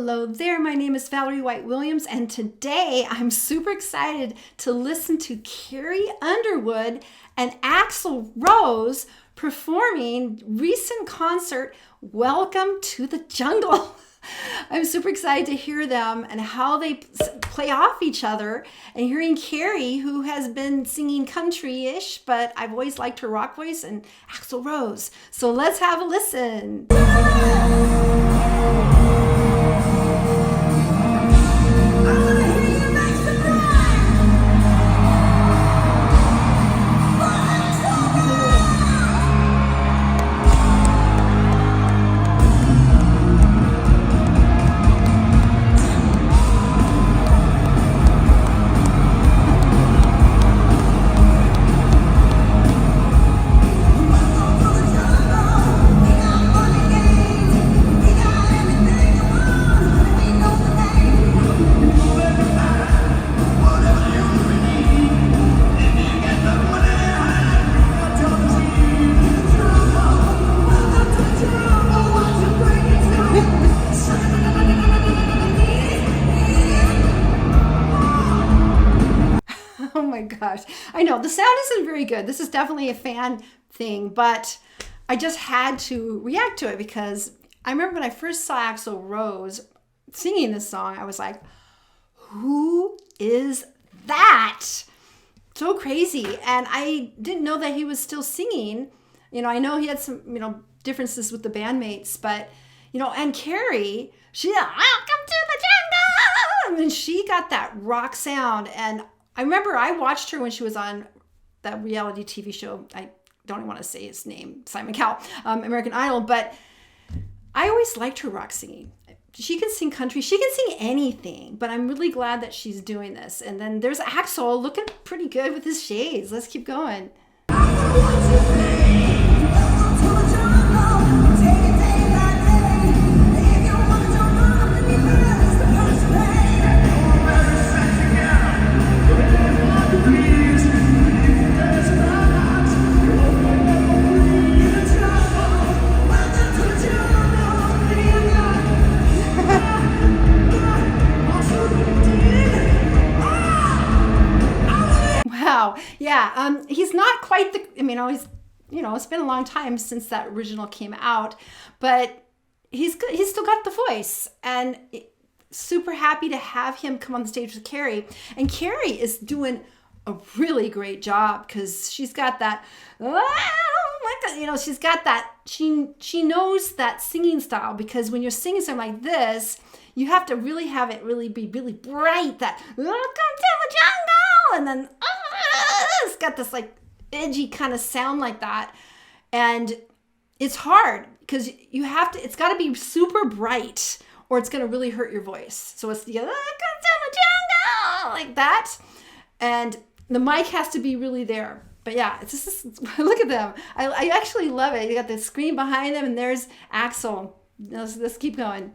Hello there, my name is Valerie White Williams, and today I'm super excited to listen to Carrie Underwood and Axel Rose performing recent concert, Welcome to the Jungle. I'm super excited to hear them and how they play off each other, and hearing Carrie, who has been singing country-ish, but I've always liked her rock voice, and Axel Rose. So let's have a listen. Oh my gosh. I know the sound isn't very good. This is definitely a fan thing, but I just had to react to it because I remember when I first saw Axel Rose singing this song, I was like, who is that? So crazy. And I didn't know that he was still singing. You know, I know he had some, differences with the bandmates, but, and Carrie, she, welcome to the jungle. I mean, she got that rock sound. And I remember I watched her when she was on that reality TV show. I don't even want to say his name, Simon Cowell, American Idol, but I always liked her rock singing. She can sing country, she can sing anything, but I'm really glad that she's doing this. And then there's Axel looking pretty good with his shades. Let's keep going. Yeah, he's not quite it's been a long time since that original came out, but he's still got the voice, and super happy to have him come on the stage with Carrie. And Carrie is doing a really great job because she's got that, she's got that, she knows that singing style, because when you're singing something like this, you have to really have it be really bright, that welcome to the jungle, and then it's got this like edgy kind of sound like that. And it's hard because it's got to be super bright or it's going to really hurt your voice. So it's the welcome to the jungle, like that. And the mic has to be really there. But yeah, it's just, look at them. I actually love it. You got the screen behind them, and there's Axel. Let's keep going.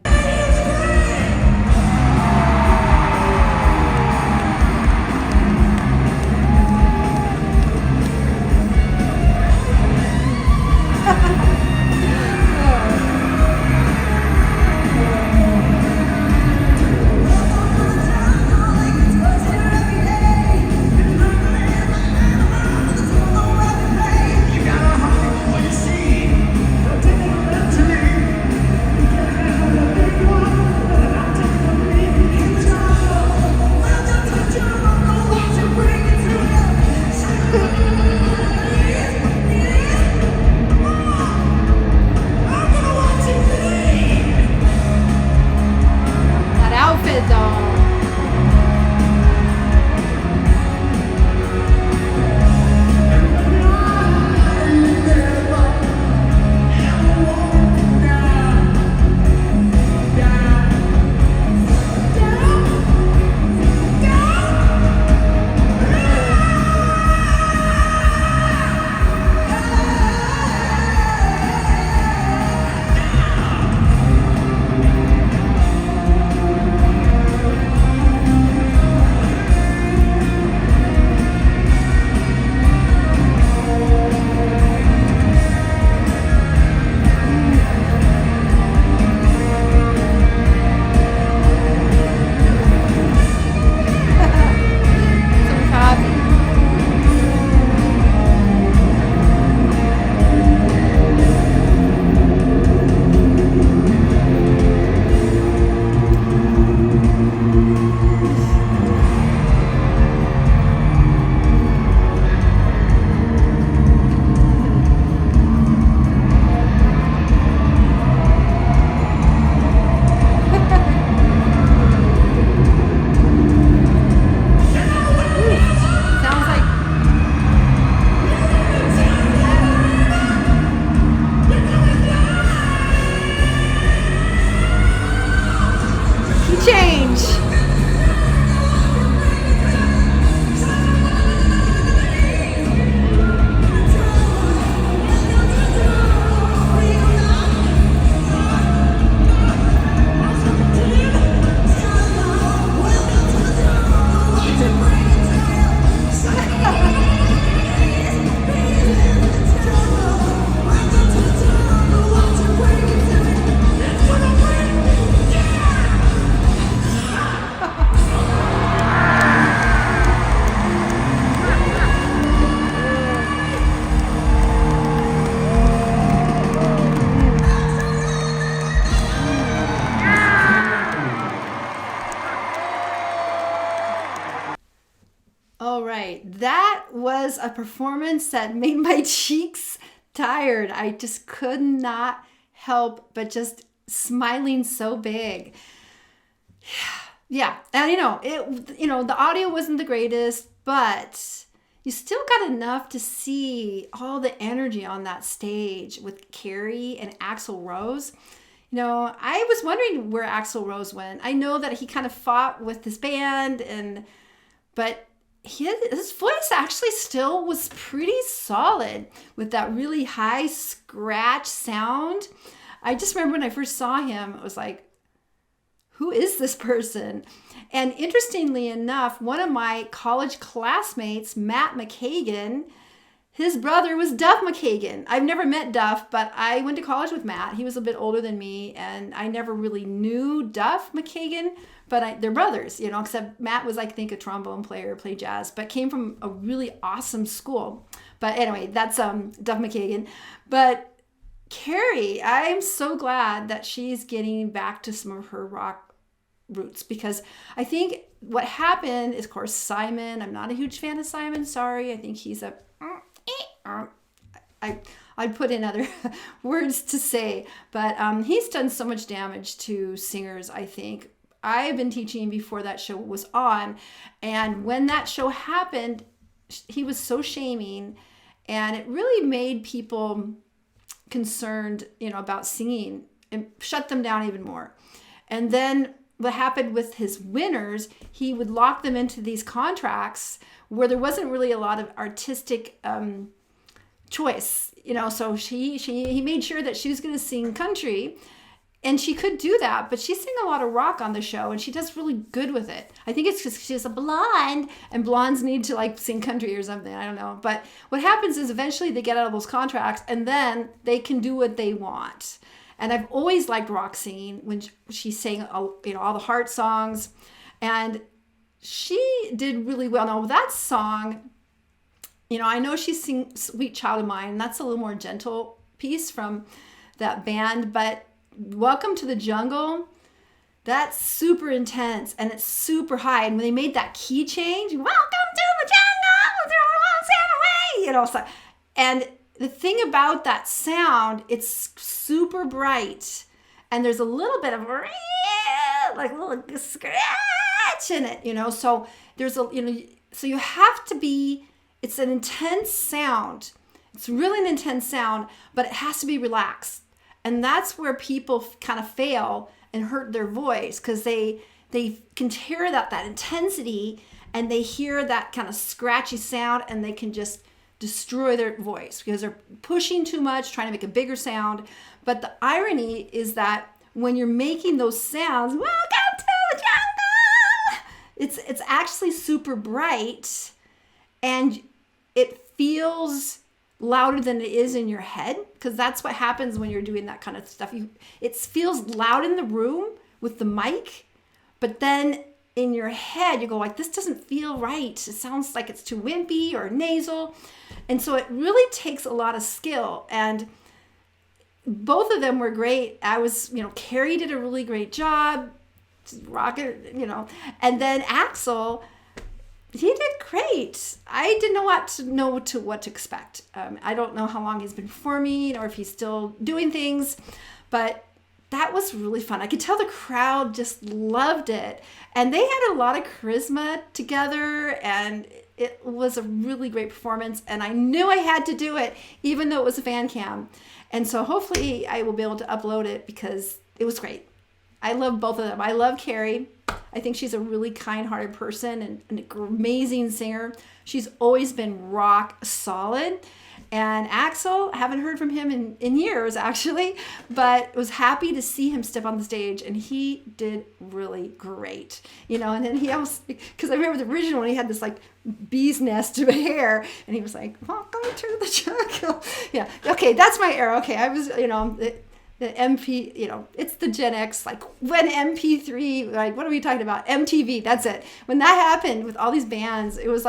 was a performance that made my cheeks tired. I just could not help but just smiling so big. Yeah. And the audio wasn't the greatest, but you still got enough to see all the energy on that stage with Carrie and Axel Rose. I was wondering where Axel Rose went. I know that he kind of fought with his band, but his voice actually still was pretty solid with that really high scratch sound. I just remember when I first saw him, it was like, who is this person? And interestingly enough, one of my college classmates, Matt McKagan, his brother was Duff McKagan. I've never met Duff, but I went to college with Matt. He was a bit older than me, and I never really knew Duff McKagan, but they're brothers, except Matt was, I think, a trombone player, played jazz, but came from a really awesome school. But anyway, that's Duff McKagan. But Carrie, I'm so glad that she's getting back to some of her rock roots, because I think what happened is, of course, Simon. I'm not a huge fan of Simon. Sorry. I think he's I'd put in other words to say, but he's done so much damage to singers, I think. I've been teaching before that show was on, and when that show happened, he was so shaming, and it really made people concerned, about singing, and shut them down even more. And then what happened with his winners, he would lock them into these contracts where there wasn't really a lot of artistic choice, so he made sure that she was going to sing country, and she could do that, but she sang a lot of rock on the show, and she does really good with it. I think it's because she's a blonde, and blondes need to sing country or something. I don't know. But what happens is eventually they get out of those contracts, and then they can do what they want. And I've always liked rock singing when she sang, all the heart songs, and she did really well. Now that song, I know she sings "Sweet Child of Mine," and that's a little more gentle piece from that band, but "Welcome to the Jungle," that's super intense and it's super high. And when they made that key change, "Welcome to the jungle," so, and the thing about that sound, it's super bright, and there's a little bit of a little scratch in it, so there's so you have to be, it's an intense sound. It's really an intense sound, but it has to be relaxed. And that's where people kind of fail and hurt their voice, because they can hear that intensity, and they hear that kind of scratchy sound, and they can just destroy their voice because they're pushing too much, trying to make a bigger sound. But the irony is that when you're making those sounds, "Welcome to the jungle," it's actually super bright, and it feels louder than it is in your head, because that's what happens when you're doing that kind of stuff. It feels loud in the room with the mic, but then in your head you go this doesn't feel right. It sounds like it's too wimpy or nasal. And so it really takes a lot of skill, and both of them were great. Carrie did a really great job, rocket, and then Axel, he did great. I didn't know what to expect. I don't know how long he's been performing or if he's still doing things, but that was really fun. I could tell the crowd just loved it, and they had a lot of charisma together, and it was a really great performance, and I knew I had to do it even though it was a fan cam. And so hopefully I will be able to upload it because it was great. I love both of them. I love Carrie. I think she's a really kind-hearted person and an amazing singer. She's always been rock solid. And Axel, I haven't heard from him in years, actually, but was happy to see him step on the stage, and he did really great. And then he almost, because I remember the original one, he had this bee's nest of hair, and he was like, "Welcome to the jungle." Yeah, okay, that's my era. Okay, I was, the MP, it's the Gen X, when MP3, what are we talking about? MTV, that's it. When that happened with all these bands, it was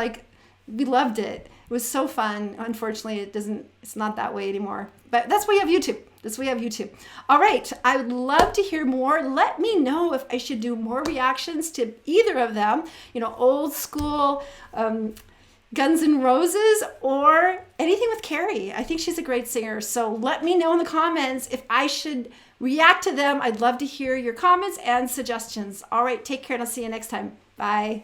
we loved it. It was so fun. Unfortunately, it's not that way anymore. But that's why we have YouTube. All right. I would love to hear more. Let me know if I should do more reactions to either of them. Old school, Guns N' Roses or anything with Carrie. I think she's a great singer. So let me know in the comments if I should react to them. I'd love to hear your comments and suggestions. All right, take care and I'll see you next time. Bye.